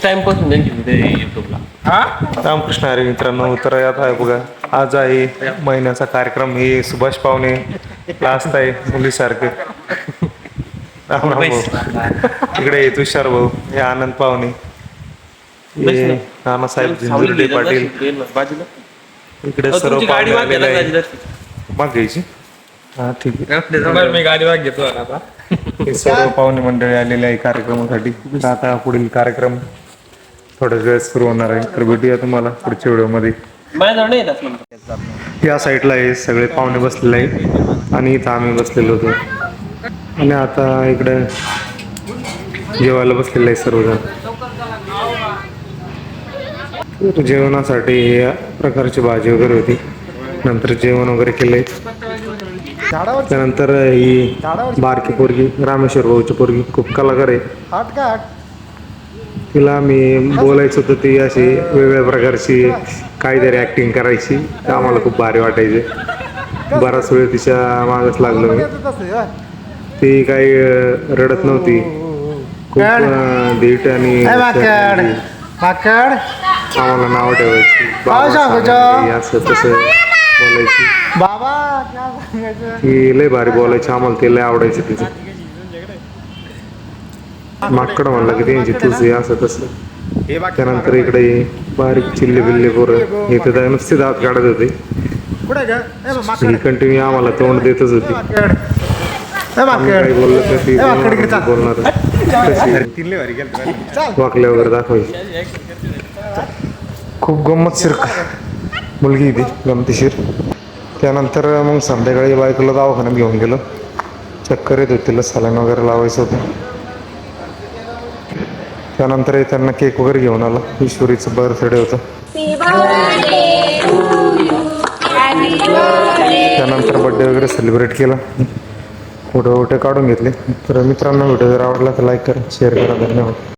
Timepass युट्यूबला. रामकृष्ण हरी मित्रांनो, तर यात आहे बघा, आज आहे महिन्याचा कार्यक्रम. हे सुभाष पाहुणे लास्ट आहे मुलीसारखं. राम राम भाऊ. इकडे आहे तुषार भाऊ, हे आनंद पाहुणे, हे नानासाहेब झिंजुर्डे पाटील. इकडे सर्व पाहुणे आलेले आहे. मग घ्यायची, हा ठीक आहे. मी गाडी वाग घेतो आता. हे सर्व पाहुणे मंडळी आलेले आहे कार्यक्रमासाठी. आता पुढील कार्यक्रम थोड्याच वेळात सुरू होणार आहे, तर भेटूया तुम्हाला पुढच्या व्हिडिओमध्ये. या साईडला हे सगळे पाहुणे बसलेले आहेत आणि इथं आम्ही बसलेलो होतो. आणि आता इकडे जेवायला बसलेलं आहे सर्वजण. तर जेवणासाठी या प्रकारची भाजी वगैरे होती. नंतर जेवण वगैरे केलंय. त्यानंतर ही बारकी पोरगी, रामेश्वर भाऊची पोरगी, खूप कलाकार आहे. तिला मी बोलायचं होतं, ती अशी वेगवेगळ्या प्रकारची काहीतरी ऍक्टिंग करायची. आम्हाला खूप भारी वाटायचे. बराच वेळ तिच्या मागच लागलो मी. ती काही रडत नव्हती, खूप धीट आणि आम्हाला नाव ठेवायची, असं तसं बोलायची. ती लय भारी बोलायची, आम्हाला ते लय आवडायचं तिचं. माकड म्हणला की त्यांची तुझी असं तसं. त्यानंतर इकडे बारीक चिल्ले बिल्ले पोरं इथे नुसते दात काढत होते. ही कंटिन्यू आम्हाला तोंड देतच होती. काही बोललं तर ती बोलणार, वाकल्या वगैरे दाखवायची. खूप गंमतशीर मुलगी ती, गमतीशीर. त्यानंतर मग संध्याकाळी बायकोला दवाखान्यात घेऊन गेलो. चक्कर येत होती, तिला सलाईन वगैरे लावायचं होतं. त्यानंतर त्यांना केक वगैरे घेऊन आला. ईश्वरीचं बर्थडे होतं. त्यानंतर बर्थडे वगैरे सेलिब्रेट केला. फोटो काढून घेतले. तर मित्रांनो, व्हिडिओ जर आवडला तर लाईक करा, शेअर करा. धन्यवाद.